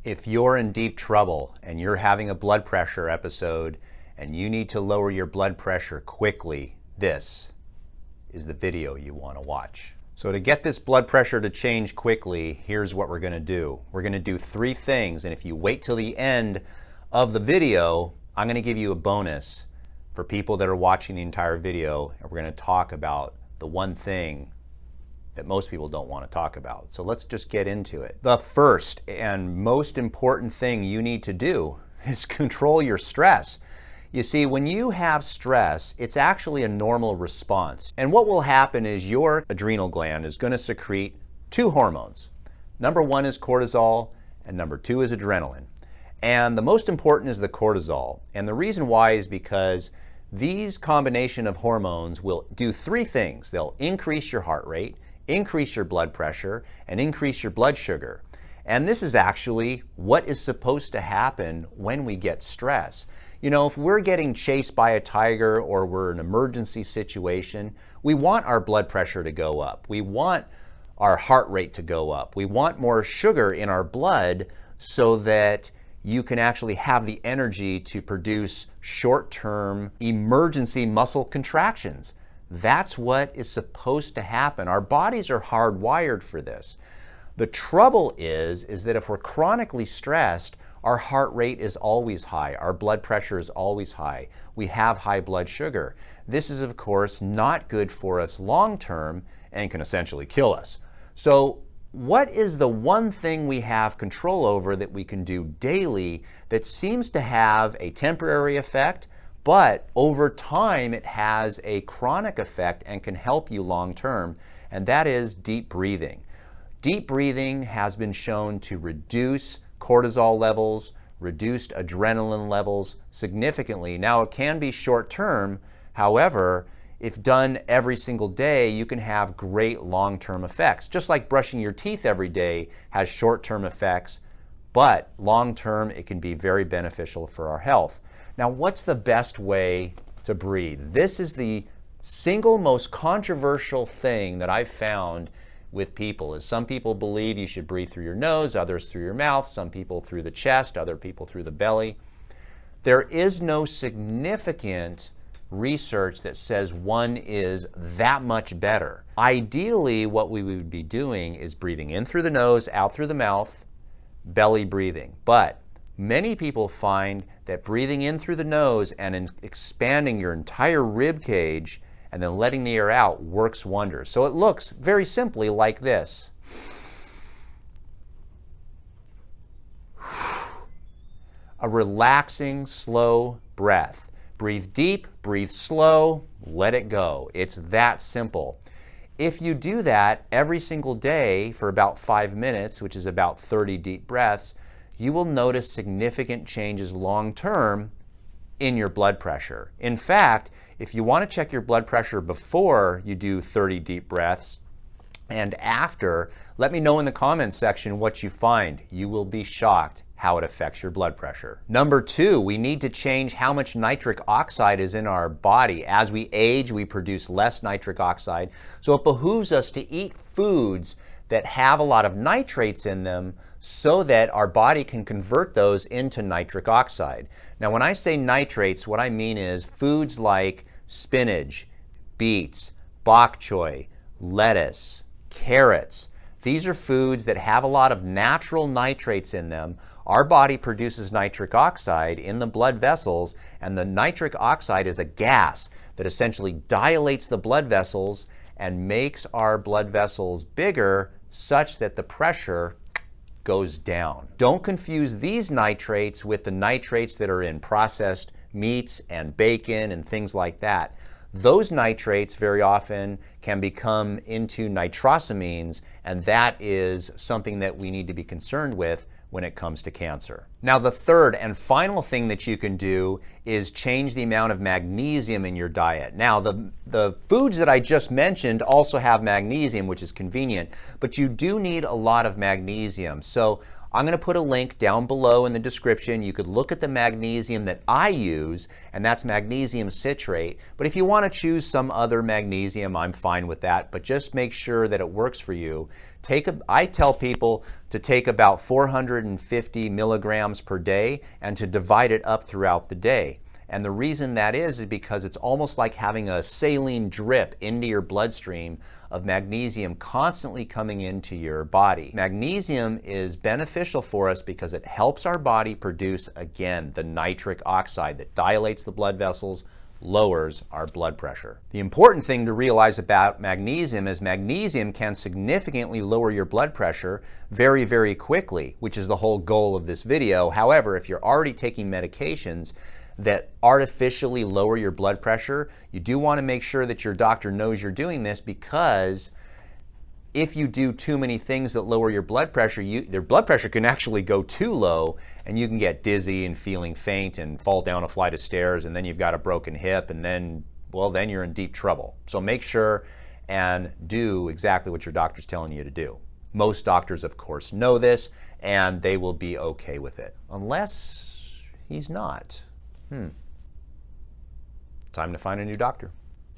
If you're in deep trouble and you're having a blood pressure episode and you need to lower your blood pressure quickly, this is the video you want to watch. So to get this blood pressure to change quickly, here's what we're going to do. We're going to do 3 things, and if you wait till the end of the video, I'm going to give you a bonus for people that are watching the entire video, and we're going to talk about the one thing that most people don't want to talk about. So let's just get into it. The first and most important thing you need to do is control your stress. You see, when you have stress, it's actually a normal response. And what will happen is your adrenal gland is going to secrete 2 hormones. Number 1 is cortisol, and number 2 is adrenaline. And the most important is the cortisol. And the reason why is because these combination of hormones will do 3 things. They'll increase your heart rate, increase your blood pressure, and increase your blood sugar. And this is actually what is supposed to happen when we get stress. You know, if we're getting chased by a tiger or we're in an emergency situation, we want our blood pressure to go up. We want our heart rate to go up. We want more sugar in our blood so that you can actually have the energy to produce short-term emergency muscle contractions. That's what is supposed to happen. Our bodies are hardwired for this. The trouble is that if we're chronically stressed, our heart rate is always high. Our blood pressure is always high. We have high blood sugar. This is, of course, not good for us long-term and can essentially kill us. So what is the one thing we have control over that we can do daily that seems to have a temporary effect, but over time it has a chronic effect and can help you long term, and that is deep breathing. Deep breathing has been shown to reduce cortisol levels, reduced adrenaline levels significantly. Now it can be short term, however, if done every single day, you can have great long-term effects. Just like brushing your teeth every day has short-term effects, but long-term it can be very beneficial for our health. Now, what's the best way to breathe? This is the single most controversial thing that I've found with people. Is some people believe you should breathe through your nose, others through your mouth, some people through the chest, other people through the belly. There is no significant research that says one is that much better. Ideally, what we would be doing is breathing in through the nose, out through the mouth, belly breathing. But many people find that breathing in through the nose and expanding your entire rib cage and then letting the air out works wonders. So it looks very simply like this. A relaxing, slow breath. Breathe deep, breathe slow, let it go. It's that simple. If you do that every single day for about 5 minutes, which is about 30 deep breaths, you will notice significant changes long term in your blood pressure. In fact, if you want to check your blood pressure before you do 30 deep breaths and after, let me know in the comments section what you find. You will be shocked how it affects your blood pressure. Number 2, we need to change how much nitric oxide is in our body. As we age, we produce less nitric oxide, so it behooves us to eat foods that have a lot of nitrates in them so that our body can convert those into nitric oxide. Now, when I say nitrates, what I mean is foods like spinach, beets, bok choy, lettuce, carrots. These are foods that have a lot of natural nitrates in them. Our body produces nitric oxide in the blood vessels, and the nitric oxide is a gas that essentially dilates the blood vessels and makes our blood vessels bigger such that the pressure goes down. Don't confuse these nitrates with the nitrates that are in processed meats and bacon and things like that. Those nitrates very often can become into nitrosamines, and that is something that we need to be concerned with when it comes to cancer. Now, the third and final thing that you can do is change the amount of magnesium in your diet. Now, the foods that I just mentioned also have magnesium, which is convenient, but you do need a lot of magnesium. So I'm going to put a link down below in the description. You could look at the magnesium that I use, and that's magnesium citrate. But if you want to choose some other magnesium, I'm fine with that. But just make sure that it works for you. I tell people to take about 450 milligrams per day and to divide it up throughout the day. And the reason that is because it's almost like having a saline drip into your bloodstream of magnesium constantly coming into your body. Magnesium is beneficial for us because it helps our body produce, again, the nitric oxide that dilates the blood vessels, lowers our blood pressure. The important thing to realize about magnesium is magnesium can significantly lower your blood pressure very, very quickly, which is the whole goal of this video. However, if you're already taking medications that artificially lower your blood pressure, you do want to make sure that your doctor knows you're doing this, because if you do too many things that lower your blood pressure, their blood pressure can actually go too low and you can get dizzy and feeling faint and fall down a flight of stairs, and then you've got a broken hip, and then, well, then you're in deep trouble. So make sure and do exactly what your doctor's telling you to do. Most doctors, of course, know this and they will be okay with it, unless he's not. Time to find a new doctor.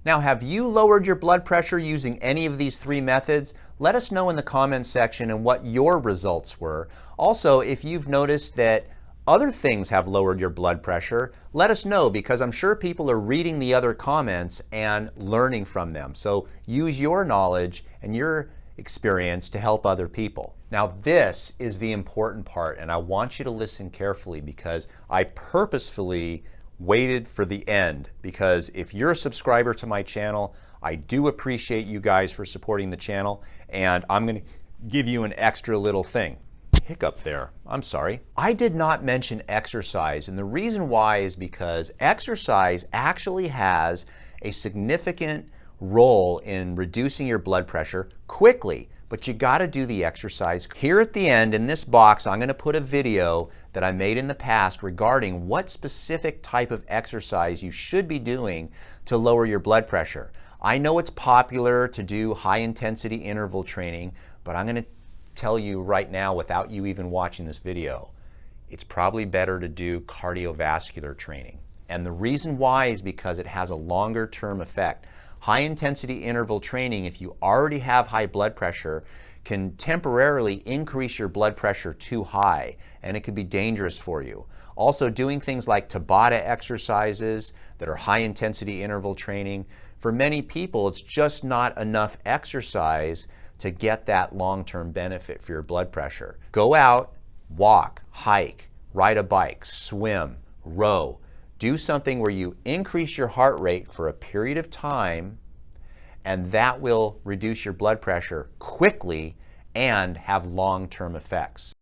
Now, have you lowered your blood pressure using any of these 3 methods? Let us know in the comments section and what your results were. Also, if you've noticed that other things have lowered your blood pressure, let us know, because I'm sure people are reading the other comments and learning from them. So use your knowledge and your experience to help other people. Now, this is the important part, and I want you to listen carefully, because I purposefully waited for the end, because if you're a subscriber to my channel, I do appreciate you guys for supporting the channel, and I'm going to give you an extra little thing. Hiccup there. I'm sorry. I did not mention exercise, and the reason why is because exercise actually has a significant role in reducing your blood pressure quickly, but you got to do the exercise. Here at the end in this box, I'm going to put a video that I made in the past regarding what specific type of exercise you should be doing to lower your blood pressure. I know it's popular to do high intensity interval training, but I'm going to tell you right now, without you even watching this video, it's probably better to do cardiovascular training. And the reason why is because it has a longer term effect. High intensity interval training, if you already have high blood pressure, can temporarily increase your blood pressure too high, and it could be dangerous for you. Also, doing things like Tabata exercises that are high intensity interval training, for many people it's just not enough exercise to get that long-term benefit for your blood pressure. Go out, walk, hike, ride a bike, swim, row. Do something where you increase your heart rate for a period of time, and that will reduce your blood pressure quickly and have long-term effects.